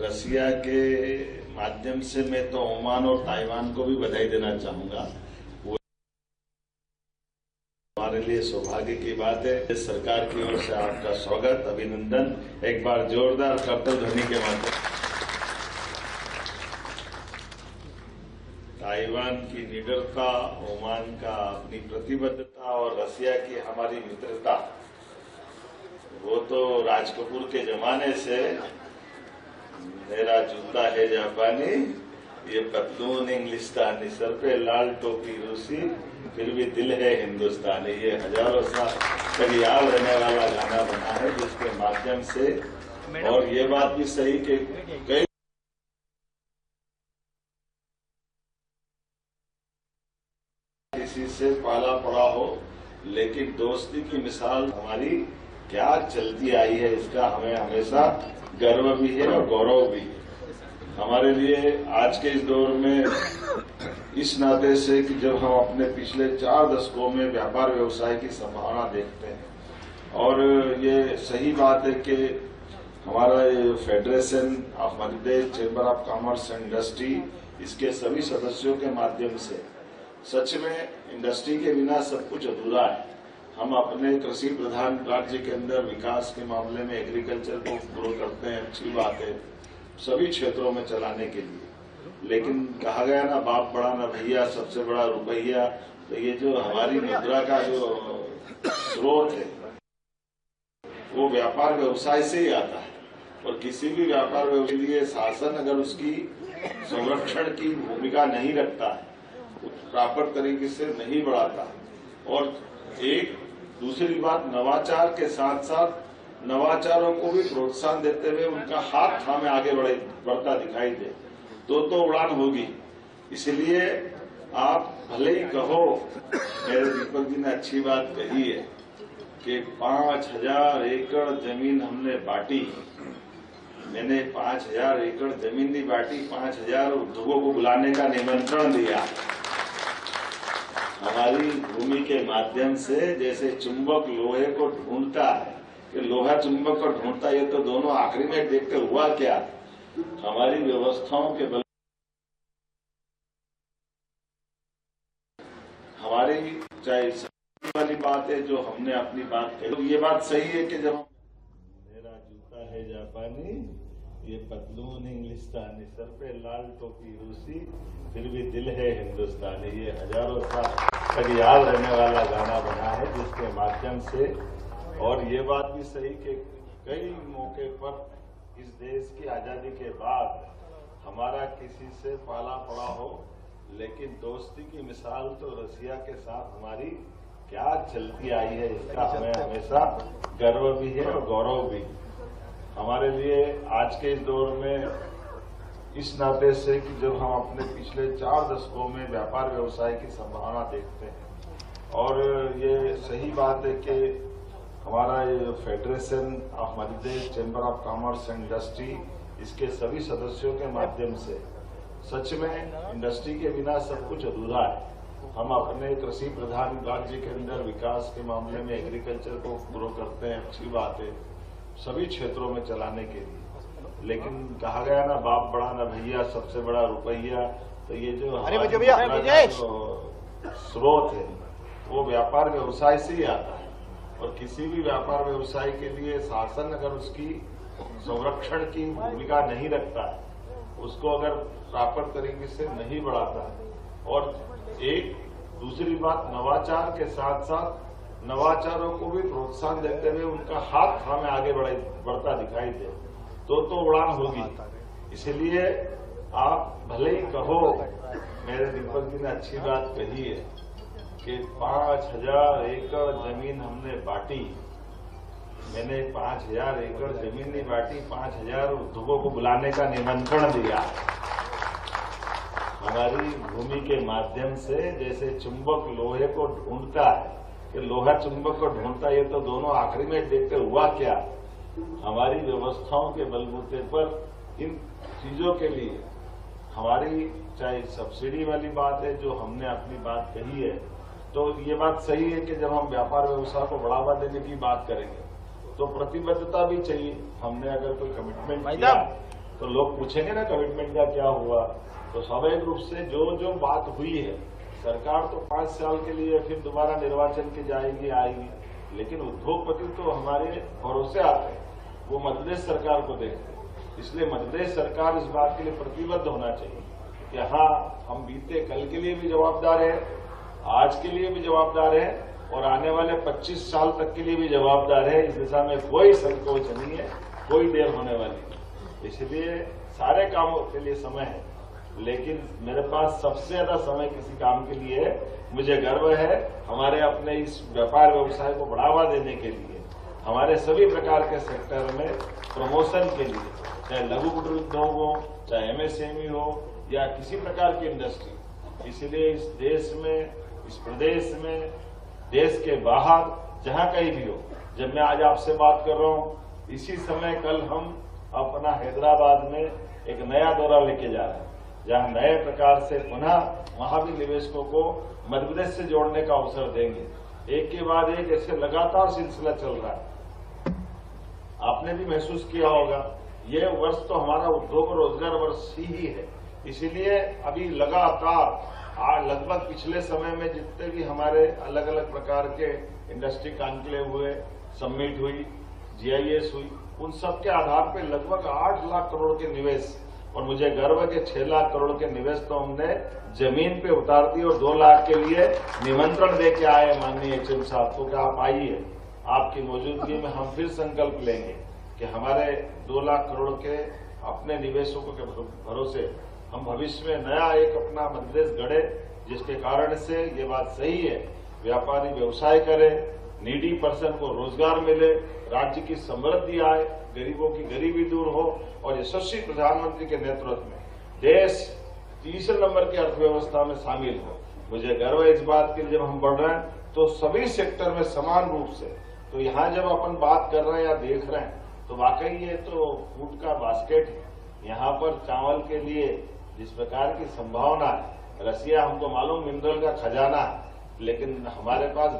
रसिया के माध्यम से मैं तो ओमान और ताइवान को भी बधाई देना चाहूंगा। वो हमारे लिए सौभाग्य की बात है। सरकार की ओर से आपका स्वागत, अभिनंदन, एक बार जोरदार करतल ध्वनि के माध्यम। ताइवान की निडरता, ओमान का अपनी प्रतिबद्धता और रसिया की हमारी मित्रता, वो तो राज कपूर के जमाने से मेरा जूता है जापानी, ये पतलून इंग्लिस्तानी, सर पे लाल टोपी रूसी, फिर भी दिल है हिंदुस्तानी, ये हजारों साल तक याद रहने वाला गाना बना है, जिसके माध्यम से, और ये बात भी सही कि कई किसी से पाला पड़ा हो, लेकिन दोस्ती की मिसाल हमारी क्या चलती आई है, इसका हमें हमेशा गर्व भी है और गौरव भी है। हमारे लिए आज के इस दौर में इस नाते से कि जब हम अपने पिछले 4 दशकों में व्यापार व्यवसाय की संभावना देखते हैं, और ये सही बात है कि हमारा federation of Madhya Pradesh chamber of commerce and industry, इसके सभी सदस्यों के माध्यम से सच में इंडस्ट्री के बिना सब कुछ अधूरा है। हम अपने कृषि प्रधान राज्य के अंदर विकास के मामले में एग्रीकल्चर को ग्रो करते हैं, अच्छी बात है, सभी क्षेत्रों में चलाने के लिए। लेकिन कहा गया ना, बाप बड़ा ना भैया, सबसे बड़ा रुपया। तो ये जो हमारी मुद्रा का जो स्रोत है, वो व्यापार व्यवसाय से ही आता है, और किसी भी व्यापार व्यवसाय के लिए शासन अगर उसकी संरक्षण की भूमिका नहीं रखता है, प्रॉपर तरीके से नहीं बढ़ाता, और एक दूसरी बात, नवाचार के साथ साथ नवाचारों को भी प्रोत्साहन देते हुए उनका हाथ थामे आगे बढ़ता दिखाई दे, तो उड़ान होगी। इसलिए आप भले ही कहो, मेरे दीपक जी ने अच्छी बात कही है कि 5000 एकड़ जमीन हमने बांटी। मैंने 5000 एकड़ जमीन नहीं बांटी, 5000 उद्योगों को बुलाने का निमंत्रण दिया। हमारी भूमि के माध्यम से जैसे चुंबक लोहे को ढूंढता है, कि लोहा चुंबक को ढूंढता, ये तो दोनों आखिरी में देखते हुआ क्या, हमारी व्यवस्थाओं के बल हमारी चाहे वाली बात है जो हमने अपनी बात कही, तो ये बात सही है कि जब मेरा जूता है जापानी, ये पतलून इंग्लिस्तानी, सर पे लाल टोपी रूसी, फिर भी दिल है हिंदुस्तानी, ये हजारों साल तक याद रहने वाला गाना बना है, जिसके माध्यम से, और ये बात भी सही कि कई मौके पर इस देश की आजादी के बाद हमारा किसी से पाला पड़ा हो, लेकिन दोस्ती की मिसाल तो रसिया के साथ हमारी क्या चलती आई है, इसका हमें हमेशा गर्व भी है और गौरव भी। हमारे लिए आज के इस दौर में इस नाते से कि जब हम अपने पिछले 4 दशकों में व्यापार व्यवसाय की संभावना देखते हैं, और ये सही बात है कि हमारा ये federation of Madhya Pradesh chamber of commerce and industry, इसके सभी सदस्यों के माध्यम से सच में इंडस्ट्री के बिना सब कुछ अधूरा है। हम अपने कृषि प्रधान राज्य के अंदर विकास के मामले में एग्रीकल्चर को ग्रो करते हैं, अच्छी बात है, सभी क्षेत्रों में चलाने के लिए। लेकिन कहा गया ना, बाप बड़ा ना भैया, सबसे बड़ा रुपया। तो ये जो स्रोत है, वो व्यापार व्यवसाय से ही आता है, और किसी भी व्यापार व्यवसाय के लिए शासन अगर उसकी संरक्षण की भूमिका नहीं रखता है, उसको अगर प्रॉपर तरीके से नहीं बढ़ाता है, और एक दूसरी बात, नवाचार के साथ साथ नवाचारों को भी प्रोत्साहन देते हुए उनका हाथ थामे आगे बढ़ता दिखाई दे, तो उड़ान होगी। इसलिए आप भले ही कहो, मेरे दीपक जी ने अच्छी बात कही है कि 5000 एकड़ जमीन हमने बांटी। मैंने 5000 एकड़ जमीन नहीं बांटी, 5000 उद्योगों को बुलाने का निमंत्रण दिया। हमारी भूमि के माध्यम से जैसे चुंबक लोहे को ढूंढता है, कि लोहा चुंबक को ढूंढता, ये तो दोनों आखिरी में देखते हुआ क्या, हमारी व्यवस्थाओं के बलबूते पर इन चीजों के लिए हमारी चाहे सब्सिडी वाली बात है जो हमने अपनी बात कही है, तो ये बात सही है कि जब हम व्यापार व्यवसाय को बढ़ावा देने की बात करेंगे तो प्रतिबद्धता भी चाहिए। हमने अगर कोई कमिटमेंट किया तो लोग पूछेंगे ना कमिटमेंट का क्या हुआ। तो स्वाभाविक रूप से जो बात हुई है, सरकार तो 5 साल के लिए फिर दोबारा निर्वाचन की जाएगी आएगी, लेकिन उद्योगपति तो हमारे भरोसे आते हैं, वो मध्य प्रदेश सरकार को देखते हैं। इसलिए मध्य प्रदेश सरकार इस बात के लिए प्रतिबद्ध होना चाहिए कि हाँ, हम बीते कल के लिए भी जवाबदार है, आज के लिए भी जवाबदार है और आने वाले 25 साल तक के लिए भी जवाबदार है। इस दिशा में कोई संकोच नहीं है, कोई देर होने वाली नहीं। इसलिए सारे कामों के लिए समय है, लेकिन मेरे पास सबसे ज्यादा समय किसी काम के लिए है। मुझे गर्व है हमारे अपने इस व्यापार व्यवसाय को बढ़ावा देने के लिए, हमारे सभी प्रकार के सेक्टर में प्रमोशन के लिए, चाहे लघु कुटीर उद्योग हो, चाहे एमएसएमई हो या किसी प्रकार की इंडस्ट्री। इसलिए इस देश में, इस प्रदेश में, देश के बाहर, जहां कहीं भी हो, जब मैं आज आपसे बात कर रहा हूं, इसी समय कल हम अपना हैदराबाद में एक नया दौरा लेके जा रहे हैं, जहां नए प्रकार से पुनः वहां भी निवेशकों को मध्य प्रदेश से जोड़ने का अवसर देंगे। एक के बाद एक ऐसे लगातार सिलसिला चल रहा है। आपने भी महसूस किया होगा, ये वर्ष तो हमारा उद्योग और रोजगार वर्ष ही है। इसीलिए अभी लगातार लगभग पिछले समय में जितने भी हमारे अलग अलग प्रकार के इंडस्ट्री कॉन्क्लेव हुए, समिट हुई, जीआईएस हुई, उन सब के आधार पर लगभग 8 लाख करोड़ के निवेश, और मुझे गर्व है कि 6 लाख करोड़ के निवेश तो हमने जमीन पे उतार दी और 2 लाख के लिए निमंत्रण दे के आए माननीय एचएम साहब को कि आप आइए, आपकी मौजूदगी में हम फिर संकल्प लेंगे कि हमारे 2 लाख करोड़ के अपने निवेशकों के भरोसे हम भविष्य में नया एक अपना मध्य प्रदेश गढ़े, जिसके कारण से ये बात सही है, व्यापारी व्यवसाय करे, नीडी पर्सन को रोजगार मिले, राज्य की समृद्धि आए, गरीबों की गरीबी दूर हो और यशस्वी प्रधानमंत्री के नेतृत्व में देश तीसरे नंबर की अर्थव्यवस्था में शामिल हो। मुझे गर्व है इस बात के लिए, जब हम बढ़ रहे हैं तो सभी सेक्टर में समान रूप से। तो यहाँ जब अपन बात कर रहे हैं या देख रहे हैं तो वाकई ये तो फूड का बास्केट है। यहाँ पर चावल के लिए जिस प्रकार की संभावना है, रसिया हमको मालूम मिनरल का खजाना है, लेकिन हमारे पास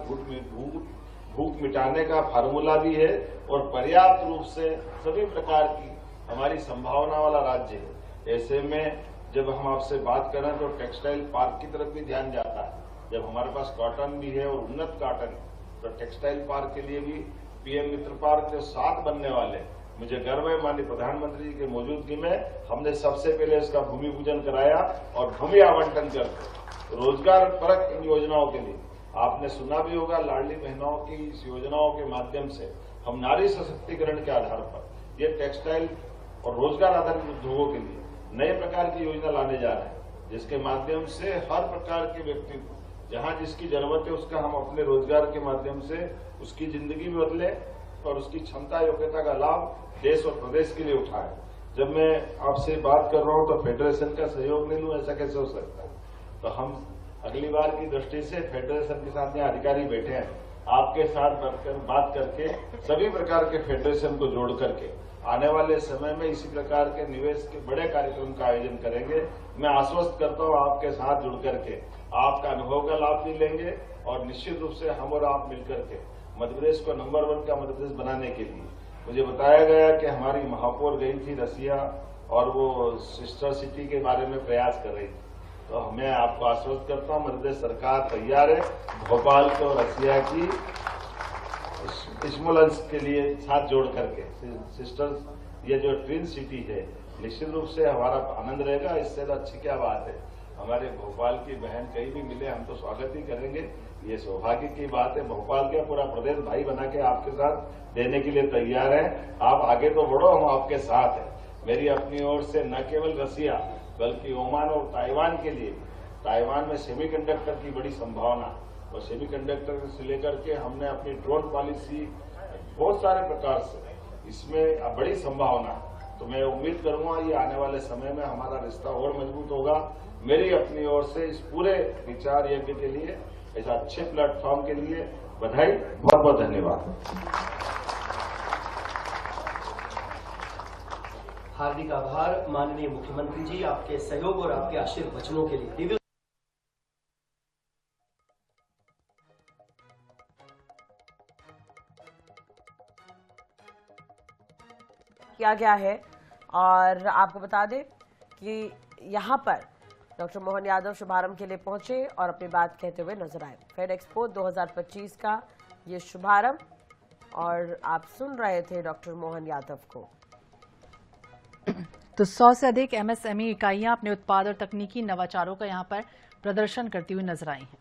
भूख मिटाने का फार्मूला भी है और पर्याप्त रूप से सभी प्रकार की हमारी संभावना वाला राज्य है। ऐसे में जब हम आपसे बात करें तो टेक्सटाइल पार्क की तरफ भी ध्यान जाता है। जब हमारे पास कॉटन भी है और उन्नत कॉटन है, तो टेक्सटाइल पार्क के लिए भी पीएम मित्र पार्क जो 7 बनने वाले, मुझे गर्व है माननीय प्रधानमंत्री जी की मौजूदगी में हमने सबसे पहले इसका भूमि पूजन कराया और भूमि आवंटन करके रोजगार परक इन योजनाओं के लिए। आपने सुना भी होगा, लाडली बहनों की इस योजनाओं के माध्यम से हम नारी सशक्तिकरण के आधार पर ये टेक्सटाइल और रोजगार आधारित उद्योगों के लिए नए प्रकार की योजना लाने जा रहे हैं, जिसके माध्यम से हर प्रकार के व्यक्ति को जहां जिसकी जरूरत है उसका हम अपने रोजगार के माध्यम से उसकी जिंदगी में बदले और उसकी क्षमता योग्यता का लाभ देश और प्रदेश के लिए उठाए। जब मैं आपसे बात कर रहा हूं तो फेडरेशन का सहयोग नहीं लूं, ऐसा कैसे हो सकता है? तो हम अगली बार की दृष्टि से फेडरेशन के साथ यहाँ अधिकारी बैठे हैं, आपके साथ बात करके सभी प्रकार के फेडरेशन को जोड़ करके आने वाले समय में इसी प्रकार के निवेश के बड़े कार्यक्रम का आयोजन करेंगे। मैं आश्वस्त करता हूँ आपके साथ जुड़ करके आपका अनुभव का लाभ भी लेंगे और निश्चित रूप से हम और आप मिलकर के मध्य प्रदेश को नंबर 1 का मध्य प्रदेश बनाने के लिए, मुझे बताया गया कि हमारी महापौर गई थी रसिया और वो सिस्टर सिटी के बारे में प्रयास कर रही थी। तो मैं आपको आश्वस्त करता हूँ मध्य प्रदेश सरकार तैयार है भोपाल को रसिया की स्मूलंस के लिए साथ जोड़ करके सिस्टर्स, ये जो ट्विन सिटी है, निश्चित रूप से हमारा आनंद रहेगा। इससे तो अच्छी क्या बात है, हमारे भोपाल की बहन कहीं भी मिले हम तो स्वागत ही करेंगे। ये सौभाग्य की बात है, भोपाल का पूरा प्रदेश भाई बना के आपके साथ देने के लिए तैयार है। आप आगे तो बढ़ो, हम आपके साथ हैं। मेरी अपनी ओर से न केवल रसिया बल्कि ओमान और ताइवान के लिए, ताइवान में सेमीकंडक्टर की बड़ी संभावना और सेमीकंडक्टर से लेकर के हमने अपनी ड्रोन पॉलिसी बहुत सारे प्रकार से इसमें बड़ी संभावना है। तो मैं उम्मीद करूंगा ये आने वाले समय में हमारा रिश्ता और मजबूत होगा। मेरी अपनी ओर से इस पूरे विचार यज्ञ के लिए, ऐसा अच्छे प्लेटफॉर्म के लिए बधाई, बहुत बहुत धन्यवाद। हार्दिक आभार माननीय मुख्यमंत्री जी, आपके सहयोग और आपके आशीर्वचनों के लिए। किया गया है और आपको बता दें कि यहाँ पर डॉक्टर मोहन यादव शुभारंभ के लिए पहुंचे और अपनी बात कहते हुए नजर आए। फेड एक्सपो 2025 का ये शुभारंभ, और आप सुन रहे थे डॉक्टर मोहन यादव को। तो 100 से अधिक MSME इकाइयां अपने उत्पाद और तकनीकी नवाचारों का यहां पर प्रदर्शन करती हुई नजर आई हैं।